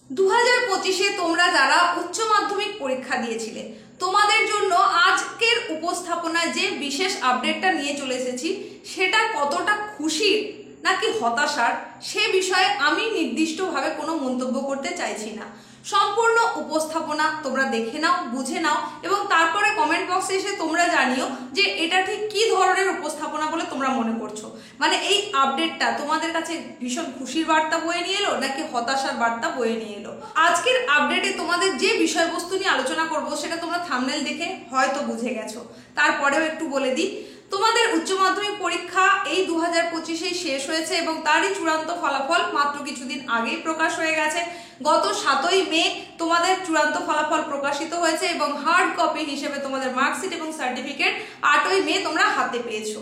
2025-এ তোমরা যারা উচ্চ মাধ্যমিক পরীক্ষা দিয়েছিলে তোমাদের জন্য আজকের উপস্থাপনায় যে বিশেষ আপডেটটা নিয়ে চলে এসেছি সেটা কতটা খুশির নাকি হতাশার সে বিষয়ে আমি নির্দিষ্টভাবে কোনো মন্তব্য করতে চাইছি না। সম্পূর্ণ উপস্থাপনা তোমরা দেখে নাও, বুঝে নাও এবং তারপরে কমেন্ট বক্সে এসে তোমরা জানিও যে এটা ঠিক কি ধরনের উপস্থাপনা বলে তোমরা মনে করছো। মানে এই আপডেটটা তোমাদের কাছে ভীষণ খুশির বার্তা বয়ে নিয়ে এলো নাকি হতাশার বার্তা বয়ে নিয়ে এলো। আজকের আপডেটে তোমাদের যে বিষয়বস্তু নিয়ে আলোচনা করব সেটা তোমরা থাম্বনেল দেখে হয়তো বুঝে গেছো। তারপরেও একটু বলে দিই, তোমাদের উচ্চ মাধ্যমিক পরীক্ষা এই 2025-এই শেষ হয়েছে এবং তারই চূড়ান্ত ফলাফল মাত্র কিছুদিন আগেই প্রকাশ হয়ে গেছে। গত 7ই মে তোমাদের চূড়ান্ত ফলাফল প্রকাশিত হয়েছে এবং হার্ড কপি হিসেবে তোমাদের মার্কশিট এবং সার্টিফিকেট 8ই মে তোমরা হাতে পেয়েছো।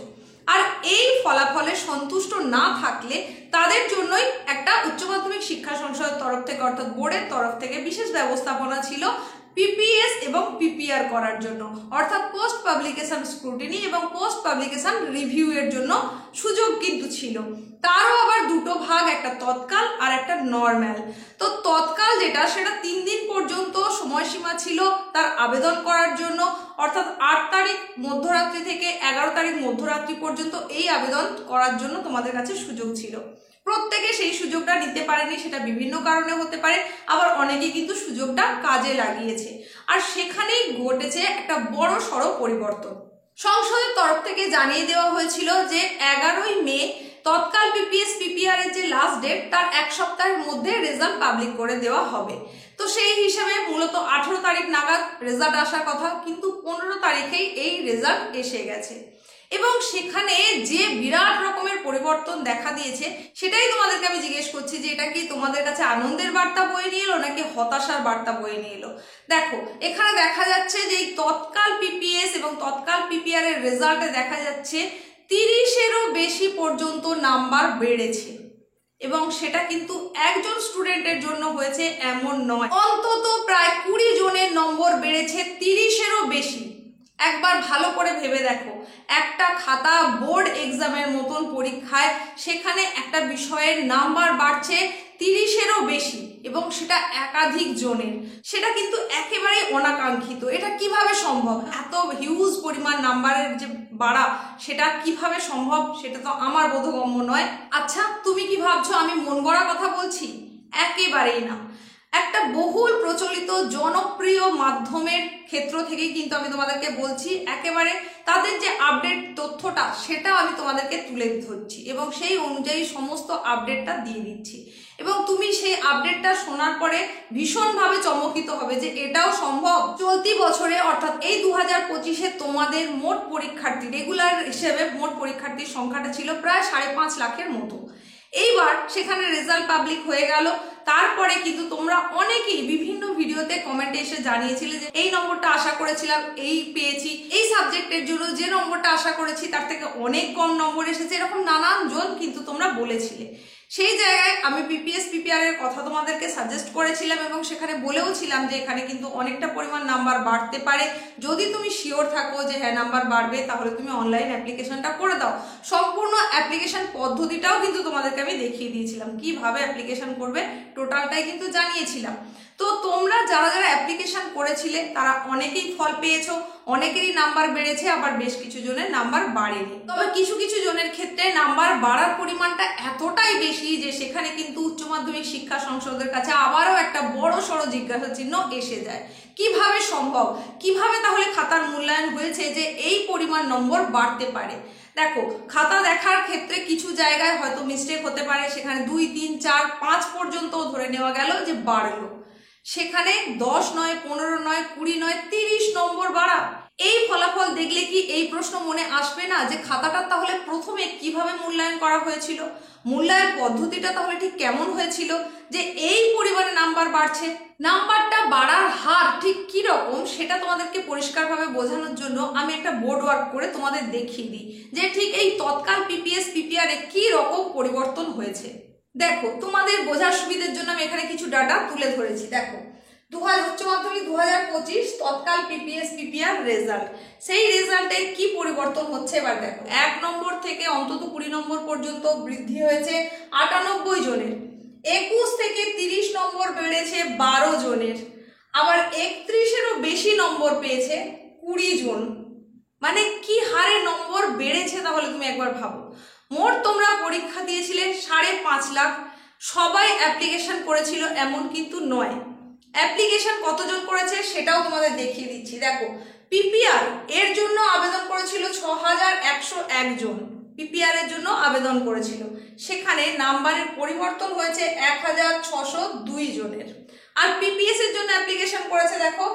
আর এই ফলাফলে সন্তুষ্ট না থাকলে তাদের জন্যই একটা উচ্চ মাধ্যমিক শিক্ষা সংসদের তরফ থেকে অর্থাৎ বোর্ডের তরফ থেকে বিশেষ ব্যবস্থাপনা ছিল পিপিএস এবং পিপিআর করার জন্য, অর্থাৎ পোস্ট পাবলিকেশন স্ক্রুটিনি এবং পোস্ট পাবলিকেশন রিভিউ এর জন্য সুযোগ কিন্তু ছিল। তারও আবার দুটো ভাগ, একটা তৎকাল আর একটা নর্মাল। তো তৎকাল যেটা সেটা 3 দিন পর্যন্ত সময়সীমা ছিল তার আবেদন করার জন্য, অর্থাৎ 8 তারিখ মধ্যরাত্রি থেকে 11 তারিখ মধ্যরাত্রি পর্যন্ত এই আবেদন করার জন্য তোমাদের কাছে সুযোগ ছিল। প্রত্যেকে সেই সুযোগটা নিতে পারেনি, সেটা বিভিন্ন কারণে হতে পারে, আবার অনেকে কিন্তু সুযোগটা কাজে লাগিয়েছে। আর সেখানেই ঘটেছে একটা বড় সড়ো পরিবর্তন। সংসদের তরফ থেকে জানিয়ে দেওয়া হয়েছিল যে 11ই মে তৎকাল পিপিএস পিপিআর এর যে লাস্ট ডেট তার 1 সপ্তাহের মধ্যে রেজাল্ট পাবলিক করে দেওয়া হবে। তো সেই হিসাবে মূলত 18 তারিখ নাগাদ রেজাল্ট আসার কথা, কিন্তু 15 তারিখেই এই রেজাল্ট এসে গেছে এবং সেখানে যে বিরাট রকমের পরিবর্তন দেখা দিয়েছে সেটাই তোমাদেরকে আমি জিজ্ঞেস করছি যে এটা কি তোমাদের কাছে আনন্দের বার্তা বয়ে নিয়ে এলো নাকি হতাশার বার্তা বয়ে নিয়ে এলো। দেখো, এখানে দেখা যাচ্ছে যে এই তৎকাল পিপিএস এবং তৎকাল পিপিআর এর রেজাল্টে দেখা যাচ্ছে 30-এরও বেশি পর্যন্ত নাম্বার বেড়েছে এবং সেটা কিন্তু একজন স্টুডেন্টের জন্য হয়েছে এমন নয়, অন্তত প্রায় 20 জনের নম্বর বেড়েছে 30-এরও বেশি। একবার ভালো করে ভেবে দেখো, একটা খাতা বোর্ড এক্সামের মতন পরীক্ষায় সেখানে একটা বিষয়ের নাম্বার বাড়ছে 30-এরও বেশি এবং সেটা একাধিক জনের, সেটা কিন্তু একেবারেই অনাকাঙ্ক্ষিত। এটা কিভাবে সম্ভব? এত হিউজ পরিমাণ নাম্বারের যে বাড়া সেটা কিভাবে সম্ভব সেটা তো আমার বোধগম্য নয়। আচ্ছা, তুমি কি ভাবছো আমি মন গড়া কথা বলছি? একেবারেই না। একটা বহুল প্রচলিত জনপ্রিয় মাধ্যমের ক্ষেত্র থেকেই কিন্তু আমি তোমাদেরকে বলছি, একেবারে তাদের যে আপডেট তথ্যটা সেটা আমি তোমাদেরকে তুলে ধরছি এবং সেই অনুযায়ী সমস্ত আপডেটটা দিয়ে দিচ্ছি এবং তুমি সেই আপডেটটা শোনার পরে ভীষণভাবে চমকিত হবে যে এটাও সম্ভব। চলতি বছরে অর্থাৎ এই 2025-এ তোমাদের মোট পরীক্ষার্থী রেগুলার হিসেবে মোট পরীক্ষার্থীর সংখ্যাটা ছিল প্রায় 5.5 লাখের মতো। এইবার সেখানে রেজাল্ট পাবলিক হয়ে গেল। তারপরে কিন্তু তোমরা অনেকেই বিভিন্ন ভিডিওতে কমেন্টে এসে জানিয়েছিলে যে এই নম্বরটা আশা করেছিলাম এই পেয়েছি, এই সাবজেক্টের জন্য যে নম্বরটা আশা করেছি তার থেকে অনেক কম নম্বর এসেছে, এরকম নানান জন কিন্তু তোমরা বলেছিলে। সেই জায়গায় আমি পিপিএস পিপিআর এর কথা তোমাদেরকে সাজেস্ট করেছিলাম এবং সেখানে বলেও ছিলাম যে এখানে কিন্তু অনেকটা পরিমাণ নাম্বার বাড়তে পারে। যদি তুমি শিওর থাকো যে হ্যাঁ নাম্বার বাড়বে তাহলে তুমি অনলাইন অ্যাপ্লিকেশনটা করে দাও। সম্পূর্ণ অ্যাপ্লিকেশন পদ্ধতিটাও কিন্তু তোমাদেরকে আমি দেখিয়ে দিয়েছিলাম, কিভাবে অ্যাপ্লিকেশন করবে টোটালটাই কিন্তু জানিয়েছিলাম। তো তোমরা যারা যারা অ্যাপ্লিকেশন করেছিলে তারা অনেকেই ফল পেয়েছো, অনেকেরই নাম্বার বেড়েছে, আবার বেশ কিছু জনের নাম্বার বাড়েনি। তবে কিছু কিছু জনের ক্ষেত্রে নাম্বার বাড়ার পরিমাণটা এতটাই বেশি যে সেখানে কিন্তু উচ্চ মাধ্যমিক শিক্ষা সংসদের কাছে আবারও একটা বড় সড়ো জিজ্ঞাসা চিহ্ন এসে যায়। কিভাবে সম্ভব? কিভাবে তাহলে খাতার মূল্যায়ন হয়েছে যে এই পরিমাণ নম্বর বাড়তে পারে? দেখো, খাতা দেখার ক্ষেত্রে কিছু জায়গায় হয়তো মিস্টেক হতে পারে, সেখানে 2, 3, 4, 5 পর্যন্ত ধরে নেওয়া গেল যে বাড়লো, সেখানে 10 নয়, 15 নয়, 20 নয়, 30 নম্বর বাড়া। এই ফলাফল দেখলে কি এই প্রশ্ন মনে আসবে না যে খাতাটা তাহলে প্রথমে কিভাবে মূল্যায়ন করা হয়েছিল, মূল্যায়ন পদ্ধতিটা তাহলে ঠিক কেমন হয়েছিল যে এই পরিমাণে নাম্বার বাড়ছে? নাম্বারটা বাড়ার হার ঠিক কি রকম সেটা তোমাদেরকে পরিষ্কারভাবে বোঝানোর জন্য আমি একটা বোর্ড ওয়ার্ক করে তোমাদের দেখিয়ে দিই যে ঠিক এই তৎকাল পিপিএস পিপিআর এ কি রকম পরিবর্তন হয়েছে। দেখো, তোমাদের বোঝার সুবিধার জন্য আমি এখানে কিছু ডাটা তুলে ধরেছি। দেখো, উচ্চ মাধ্যমিক 2025 তৎকাল পিপিএস পিপিআর রেজাল্ট, সেই রেজাল্টে কি পরিবর্তন হচ্ছে এবার দেখো। 1 নম্বর থেকে অন্তত 20 নম্বর পর্যন্ত বৃদ্ধি হয়েছে 98 জনের, 21 থেকে 30 নম্বর বেড়েছে 12 জনের, আবার 31-এরও বেশি নম্বর পেয়েছে 20 জন। মানে কি হারে নম্বর বেড়েছে তাহলে তুমি একবার ভাবো। মোট তোমরা পরীক্ষা দিয়েছিলে 5.5 লাখ, সবাই অ্যাপ্লিকেশন করেছিল এমন কিন্তু নয়। অ্যাপ্লিকেশন কতজন করেছে সেটাও তোমাদের দেখিয়ে দিচ্ছি। দেখো, পিপিআর এর জন্য আবেদন করেছিল 6101 জন, পিপিআর এর জন্য আবেদন করেছিল, সেখানে নাম্বারের পরিবর্তন হয়েছে 1602 জনের। আর পিপিএস এর জন্য অ্যাপ্লিকেশন করেছে দেখো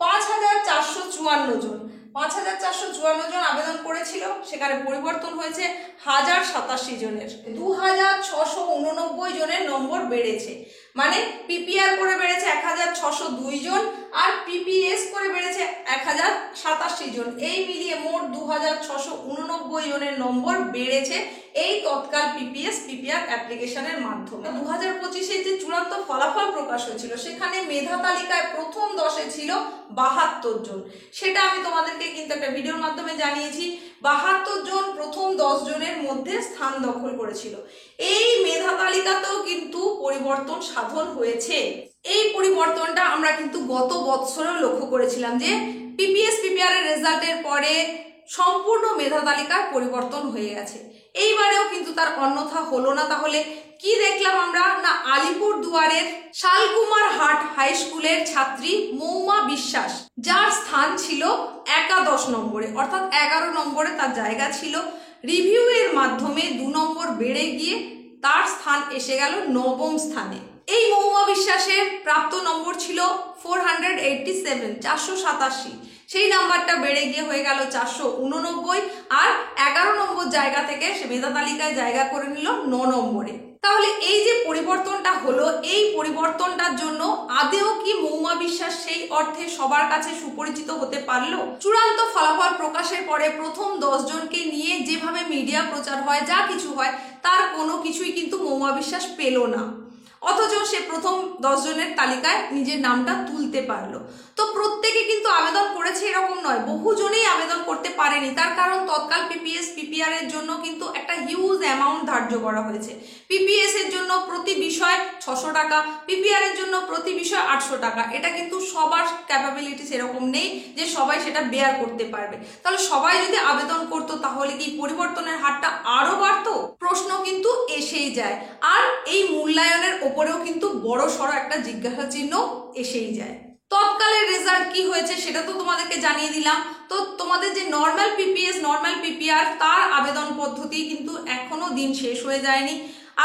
5454 জন, 5454 জন আবেদন করেছিল, সেখানে পরিবর্তন হয়েছে 1087 জনের, 2689 জনের নম্বর বেড়েছে। মানে পিপিআর করে বেড়েছে 1602 জন আর পিপিএস করে বেড়েছে 1087 জন, এই মিলিয়ে মোট 2689 জনের নম্বর বেড়েছে এই তৎকাল পিপিএস পিপিআর অ্যাপ্লিকেশনের মাধ্যমে। 2025-এ যে চূড়ান্ত ফলাফল প্রকাশ হয়েছিল সেখানে মেধা তালিকায় প্রথম 10-এ ছিল 72 জন, সেটা আমি তোমাদেরকে কিন্তু একটা ভিডিওর মাধ্যমে জানিয়েছি। 72 জন প্রথম 10 জনের মধ্যে স্থান দখল করেছিল। এই মেধা তালিকাতেও কিন্তু পরিবর্তন সাধন হয়েছে। এই পরিবর্তনটা আমরা কিন্তু গত বছরেও লক্ষ্য করেছিলাম যে পিপিএস পিপিআর এর রেজাল্টের পরে সম্পূর্ণ মেধা তালিকার পরিবর্তন হয়ে গেছে। এইবারেও কিন্তু তার অন্যথা হলো না। তাহলে কি দেখলাম আমরা না, আলিপুরদুয়ারের শালকুমার হাট হাই স্কুলের ছাত্রী মৌমা বিশ্বাস, যার স্থান ছিল 11 নম্বরে, অর্থাৎ 11 নম্বরে তার জায়গা ছিল, রিভিউ এর মাধ্যমে 2 নম্বর বেড়ে গিয়ে তার স্থান এসে গেল 9ম স্থানে। এই মৌমা বিশ্বাসের প্রাপ্ত নম্বর ছিল 487, 487, সেই নাম্বারটা বেড়ে গিয়ে হয়ে গেল 489 আর 11 নম্বর জায়গা থেকে সে মেধা তালিকায় জায়গা করে নিল 9 নম্বরে। তাহলে এই যে পরিবর্তনটা হলো, এই পরিবর্তনটার জন্য আদেও কি মৌমা বিশ্বাস সেই অর্থে সবার কাছে সুপরিচিত হতে পারলো? চূড়ান্ত ফলাফল প্রকাশের পরে প্রথম 10 জনকে নিয়ে যেভাবে মিডিয়া প্রচার হয়, যা কিছু হয়, তার কোনো কিছুই কিন্তু মৌমা বিশ্বাস পেল না, অথচ সে প্রথম 10 জনের তালিকায় নিজের নামটা তুলতে পারলো। তো প্রত্যেকে কিন্তু আবেদন করেছে এরকম নয়, বহুজনেই আবেদন করতে পারেনি। তার কারণ তৎকাল পিপিএস পিপিআর এর জন্য কিন্তু একটা হিউজ অ্যামাউন্ট ধার্য করা হয়েছে। পিপিএস এর জন্য প্রতি বিষয় 600 টাকা, পিপিআর এর জন্য প্রতি বিষয় 800 টাকা। এটা কিন্তু সবার ক্যাপাবিলিটি সেরকম নেই যে সবাই সেটা বেয়ার করতে পারবে। তাহলে সবাই যদি আবেদন করতো তাহলে কি পরিবর্তনের হারটা আরো বাড়তো? প্রশ্ন কিন্তু এসেই যায়। আর এই মূল্যায়নের ওপরেও কিন্তু বড় সড়ো একটা জিজ্ঞাসা চিহ্ন এসেই যায়। তৎকালের রেজাল্ট কি হয়েছে সেটা তো তোমাদেরকে জানিয়ে দিলাম। তো তোমাদের যে নর্মাল পিপিএস নর্মাল পিপিআর তার আবেদন পদ্ধতি কিন্তু এখনো দিন শেষ হয়ে যায়নি।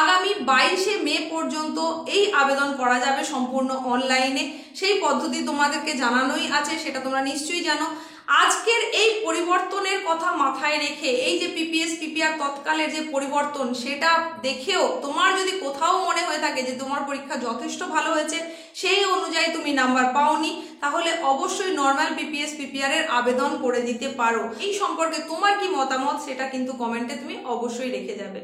আগামী 22শে মে পর্যন্ত এই আবেদন করা যাবে সম্পূর্ণ অনলাইনে। সেই পদ্ধতি তোমাদেরকে জানানোই আছে, সেটা তোমরা নিশ্চয়ই জানো। আজকের এই পরিবর্তনের কথা মাথায় রেখে এই যে পিপিএস পিপিআর তৎকালের যে পরিবর্তন, সেটা দেখেও তোমার যদি কোথাও মনে হয়ে থাকে যে তোমার পরীক্ষা যথেষ্ট ভালো হয়েছে, সেই অনুযায়ী তুমি নাম্বার পাওনি, তাহলে অবশ্যই নর্মাল পিপিএস পিপিআর এর আবেদন করে দিতে পারো। এই সম্পর্কে তোমার কি মতামত সেটা কিন্তু কমেন্টে তুমি অবশ্যই রেখে যাবে।